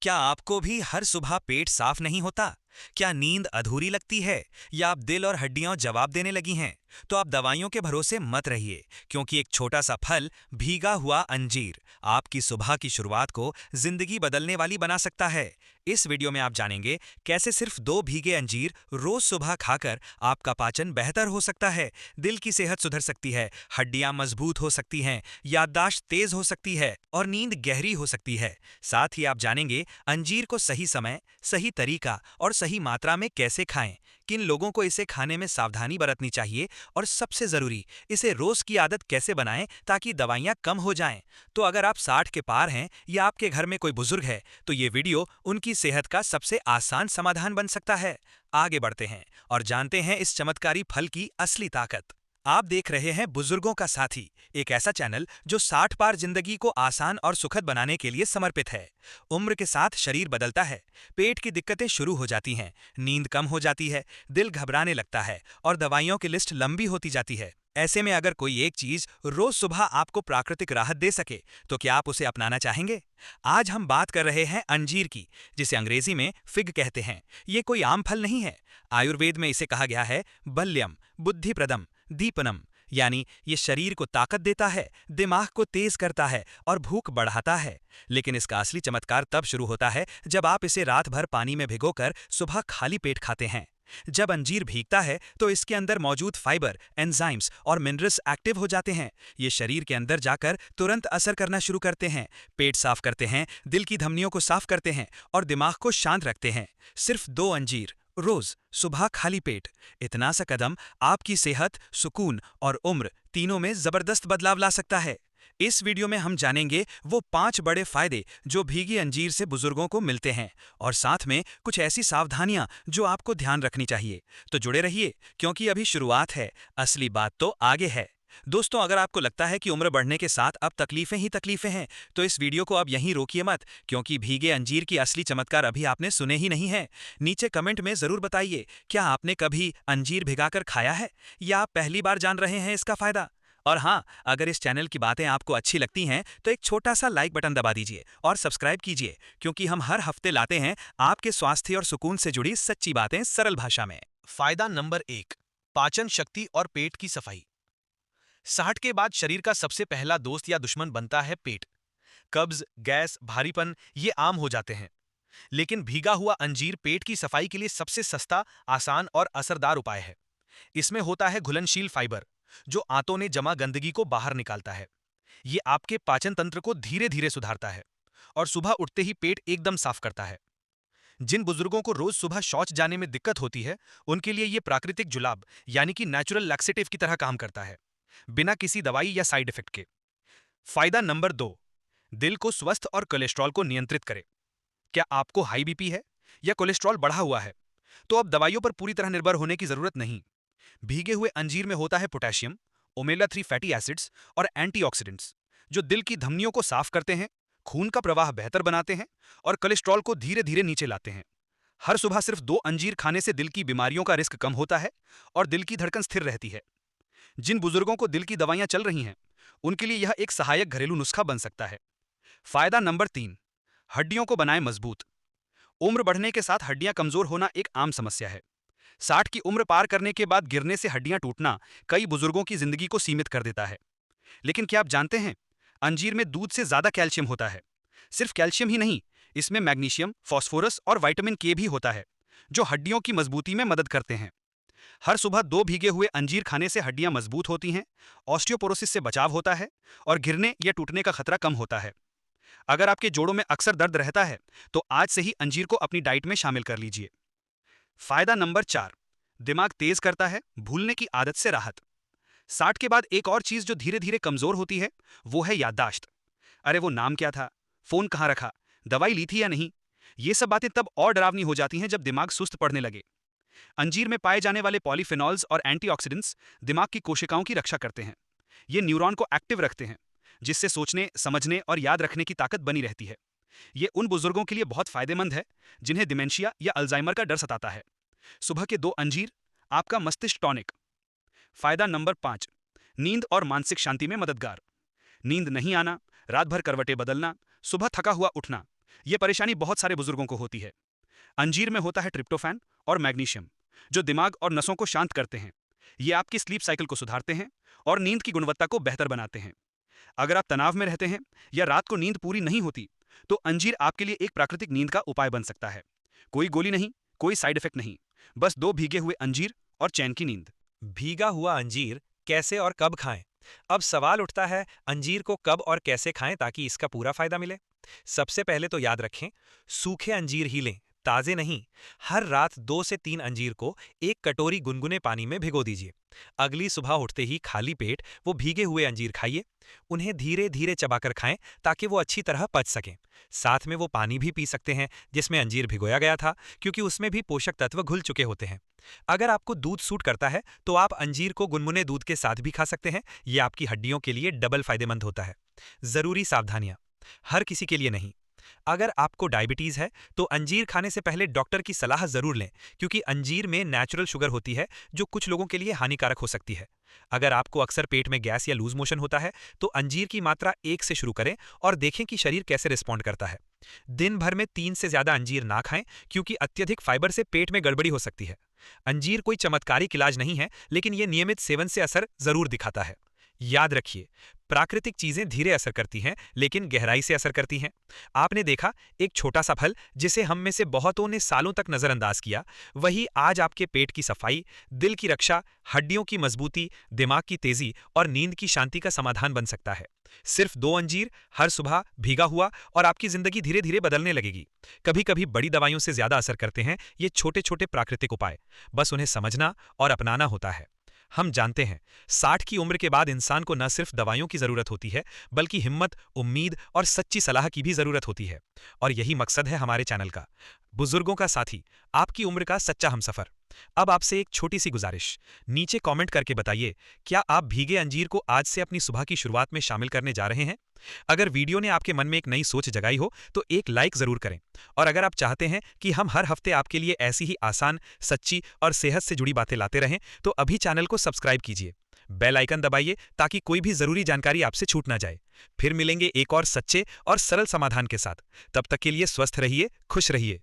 क्या आपको भी हर सुबह पेट साफ नहीं होता? क्या नींद अधूरी लगती है या आप दिल और हड्डियां जवाब देने लगी हैं? तो आप दवाइयों के भरोसे मत रहिए, क्योंकि एक छोटा सा फल, भीगा हुआ अंजीर, आपकी सुबह की शुरुआत को जिंदगी बदलने वाली बना सकता है। इस वीडियो में आप जानेंगे कैसे सिर्फ 2 भीगे अंजीर रोज सुबह खाकर आपका पाचन बेहतर हो सकता है, दिल की सेहत सुधर सकती है, हड्डियां मजबूत हो सकती हैं, याददाश्त तेज हो सकती है और नींद गहरी हो सकती है। साथ ही आप जानेंगे अंजीर को सही समय, सही तरीका और सही मात्रा में कैसे खाएं, किन लोगों को इसे खाने में सावधानी बरतनी चाहिए और सबसे जरूरी, इसे रोज की आदत कैसे बनाएं ताकि दवाइयां कम हो जाएं। तो अगर आप 60 के पार हैं या आपके घर में कोई बुजुर्ग है, तो ये वीडियो उनकी सेहत का सबसे आसान समाधान बन सकता है। आगे बढ़ते हैं और जानते हैं इस चमत्कारी फल की असली ताकत। आप देख रहे हैं बुजुर्गों का साथी, एक ऐसा चैनल जो 60 पार जिंदगी को आसान और सुखद बनाने के लिए समर्पित है। उम्र के साथ शरीर बदलता है, पेट की दिक्कतें शुरू हो जाती हैं, नींद कम हो जाती है, दिल घबराने लगता है और दवाइयों की लिस्ट लंबी होती जाती है। ऐसे में अगर कोई एक चीज रोज सुबह आपको प्राकृतिक राहत दे सके, तो क्या आप उसे अपनाना चाहेंगे? आज हम बात कर रहे हैं अंजीर की, जिसे अंग्रेजी में फिग कहते हैं। ये कोई आम फल नहीं है। आयुर्वेद में इसे कहा गया है बल्यम, बुद्धिप्रदम, दीपनम। यानी ये शरीर को ताकत देता है, दिमाग को तेज करता है और भूख बढ़ाता है। लेकिन इसका असली चमत्कार तब शुरू होता है जब आप इसे रात भर पानी में भिगोकर सुबह खाली पेट खाते हैं। जब अंजीर भीगता है तो इसके अंदर मौजूद फाइबर, एंजाइम्स और मिनरल्स एक्टिव हो जाते हैं। ये शरीर के अंदर जाकर तुरंत असर करना शुरू करते हैं, पेट साफ करते हैं, दिल की धमनियों को साफ करते हैं और दिमाग को शांत रखते हैं। सिर्फ 2 अंजीर रोज सुबह खाली पेट, इतना सा कदम आपकी सेहत, सुकून और उम्र तीनों में जबरदस्त बदलाव ला सकता है। इस वीडियो में हम जानेंगे वो 5 बड़े फायदे जो भीगी अंजीर से बुजुर्गों को मिलते हैं और साथ में कुछ ऐसी सावधानियां जो आपको ध्यान रखनी चाहिए। तो जुड़े रहिए, क्योंकि अभी शुरुआत है, असली बात तो आगे है। दोस्तों, अगर आपको लगता है कि उम्र बढ़ने के साथ अब तकलीफें ही तकलीफें हैं, तो इस वीडियो को अब यहीं रोकिए मत, क्योंकि भीगे अंजीर की असली चमत्कार अभी आपने सुने ही नहीं है। नीचे कमेंट में जरूर बताइए, क्या आपने कभी अंजीर भिगाकर खाया है या आप पहली बार जान रहे हैं इसका फायदा? और हाँ, अगर इस चैनल की बातें आपको अच्छी लगती हैं तो एक छोटा सा लाइक बटन दबा दीजिए और सब्सक्राइब कीजिए, क्योंकि हम हर हफ्ते लाते हैं आपके स्वास्थ्य और सुकून से जुड़ी सच्ची बातें सरल भाषा में। फायदा नंबर 1, पाचन शक्ति और पेट की सफाई। 60 के बाद शरीर का सबसे पहला दोस्त या दुश्मन बनता है पेट। कब्ज, गैस, भारीपन ये आम हो जाते हैं। लेकिन भीगा हुआ अंजीर पेट की सफाई के लिए सबसे सस्ता, आसान और असरदार उपाय है। इसमें होता है घुलनशील फाइबर, जो आंतों में जमा गंदगी को बाहर निकालता है। ये आपके पाचन तंत्र को धीरे धीरे सुधारता है और सुबह उठते ही पेट एकदम साफ करता है। जिन बुजुर्गों को रोज सुबह शौच जाने में दिक्कत होती है, उनके लिए ये प्राकृतिक जुलाब यानी कि नेचुरल लैक्सेटिव की तरह काम करता है, बिना किसी दवाई या साइड इफेक्ट के। फायदा नंबर 2, दिल को स्वस्थ और कोलेस्ट्रॉल को नियंत्रित करे। क्या आपको हाई बीपी है या कोलेस्ट्रॉल बढ़ा हुआ है? तो अब दवाइयों पर पूरी तरह निर्भर होने की जरूरत नहीं। भीगे हुए अंजीर में होता है पोटेशियम, ओमेगा 3 फैटी एसिड्स और एंटीऑक्सीडेंट्स, जो दिल की धमनियों को साफ करते हैं, खून का प्रवाह बेहतर बनाते हैं और कोलेस्ट्रॉल को धीरे धीरे नीचे लाते हैं। हर सुबह सिर्फ 2 अंजीर खाने से दिल की बीमारियों का रिस्क कम होता है और दिल की धड़कन स्थिर रहती है। जिन बुजुर्गों को दिल की दवाइयां चल रही हैं, उनके लिए यह एक सहायक घरेलू नुस्खा बन सकता है। फायदा नंबर 3, हड्डियों को बनाए मजबूत। उम्र बढ़ने के साथ हड्डियां कमजोर होना एक आम समस्या है। 60 की उम्र पार करने के बाद गिरने से हड्डियां टूटना कई बुजुर्गों की जिंदगी को सीमित कर देता है। लेकिन क्या आप जानते हैं, अंजीर में दूध से ज्यादा कैल्शियम होता है। सिर्फ कैल्शियम ही नहीं, इसमें मैग्नीशियम, फास्फोरस और विटामिन के भी होता है, जो हड्डियों की मजबूती में मदद करते हैं। हर सुबह 2 भीगे हुए अंजीर खाने से हड्डियां मजबूत होती हैं, ऑस्टियोपोरोसिस से बचाव होता है और गिरने या टूटने का खतरा कम होता है। अगर आपके जोड़ों में अक्सर दर्द रहता है, तो आज से ही अंजीर को अपनी डाइट में शामिल कर लीजिए। फायदा नंबर 4, दिमाग तेज करता है, भूलने की आदत से राहत। 60 के बाद एक और चीज जो धीरे धीरे कमजोर होती है, वो है याददाश्त। अरे वो नाम क्या था, फोन कहाँ रखा, दवाई ली थी या नहीं, ये सब बातें तब और डरावनी हो जाती हैं जब दिमाग सुस्त पड़ने लगे। अंजीर में पाए जाने वाले पॉलीफेनॉल्स और एंटीऑक्सीडेंट्स दिमाग की कोशिकाओं की रक्षा करते हैं। ये न्यूरॉन को एक्टिव रखते हैं, जिससे सोचने, समझने और याद रखने की ताकत बनी रहती है। ये उन बुजुर्गों के लिए बहुत फायदेमंद है जिन्हें डिमेंशिया या अल्जाइमर का डर सताता है। सुबह के 2 अंजीर, आपका मस्तिष्क टॉनिक। फायदा नंबर 5, नींद और मानसिक शांति में मददगार। नींद नहीं आना, रात भर करवटें बदलना, सुबह थका हुआ उठना, ये परेशानी बहुत सारे बुजुर्गों को होती है। अंजीर में होता है ट्रिप्टोफैन और मैग्नीशियम, जो दिमाग और नसों को शांत करते हैं। ये आपकी स्लीप साइकिल को सुधारते हैं और नींद की गुणवत्ता को बेहतर बनाते हैं। अगर आप तनाव में रहते हैं या रात को नींद पूरी नहीं होती, तो अंजीर आपके लिए एक प्राकृतिक नींद का उपाय बन सकता है। कोई गोली नहीं, कोई साइड इफेक्ट नहीं, बस 2 भीगे हुए अंजीर और चैन की नींद। भीगा हुआ अंजीर कैसे और कब खाएं? अब सवाल उठता है, अंजीर को कब और कैसे खाएं ताकि इसका पूरा फायदा मिले। सबसे पहले तो याद रखें, सूखे अंजीर ही लें, ताजे नहीं। हर रात 2 से 3 अंजीर को एक कटोरी गुनगुने पानी में भिगो दीजिए। अगली सुबह उठते ही खाली पेट वो भीगे हुए अंजीर खाइए। उन्हें धीरे धीरे चबाकर खाएं ताकि वो अच्छी तरह पच सकें। साथ में वो पानी भी पी सकते हैं जिसमें अंजीर भिगोया गया था, क्योंकि उसमें भी पोषक तत्व घुल चुके होते हैं। अगर आपको दूध सूट करता है तो आप अंजीर को गुनगुने दूध के साथ भी खा सकते हैं। ये आपकी हड्डियों के लिए डबल फायदेमंद होता है। जरूरी सावधानियां, हर किसी के लिए नहीं। अगर आपको डायबिटीज है तो अंजीर खाने से पहले डॉक्टर की सलाह जरूर लें, क्योंकि अंजीर में नेचुरल शुगर होती है जो कुछ लोगों के लिए हानिकारक हो सकती है। अगर आपको अक्सर पेट में गैस या लूज मोशन होता है तो अंजीर की मात्रा 1 से शुरू करें और देखें कि शरीर कैसे रिस्पॉन्ड करता है। दिन भर में 3 से ज्यादा अंजीर ना खाएं, क्योंकि अत्यधिक फाइबर से पेट में गड़बड़ी हो सकती है। अंजीर कोई चमत्कारिक इलाज नहीं है, लेकिन यह नियमित सेवन से असर जरूर दिखाता है। याद रखिए, प्राकृतिक चीजें धीरे असर करती हैं लेकिन गहराई से असर करती हैं। आपने देखा, एक छोटा सा फल जिसे हम में से बहुतों ने सालों तक नजरअंदाज किया, वही आज आपके पेट की सफाई, दिल की रक्षा, हड्डियों की मजबूती, दिमाग की तेजी और नींद की शांति का समाधान बन सकता है। सिर्फ 2 अंजीर हर सुबह भीगा हुआ और आपकी जिंदगी धीरे धीरे बदलने लगेगी। कभी कभी बड़ी दवाइयों से ज्यादा असर करते हैं ये छोटे छोटे प्राकृतिक उपाय, बस उन्हें समझना और अपनाना होता है। हम जानते हैं, 60 की उम्र के बाद इंसान को न सिर्फ दवाइयों की जरूरत होती है, बल्कि हिम्मत, उम्मीद और सच्ची सलाह की भी जरूरत होती है। और यही मकसद है हमारे चैनल का, बुजुर्गों का साथी, आपकी उम्र का सच्चा हमसफर। अब आपसे एक छोटी सी गुजारिश, नीचे कमेंट करके बताइए, क्या आप भीगे अंजीर को आज से अपनी सुबह की शुरुआत में शामिल करने जा रहे हैं? अगर वीडियो ने आपके मन में एक नई सोच जगाई हो तो एक लाइक जरूर करें। और अगर आप चाहते हैं कि हम हर हफ्ते आपके लिए ऐसी ही आसान, सच्ची और सेहत से जुड़ी बातें लाते रहें, तो अभी चैनल को सब्सक्राइब कीजिए, बेल आइकन दबाइए ताकि कोई भी जरूरी जानकारी आपसे छूट ना जाए। फिर मिलेंगे एक और सच्चे और सरल समाधान के साथ। तब तक के लिए स्वस्थ रहिए, खुश रहिए।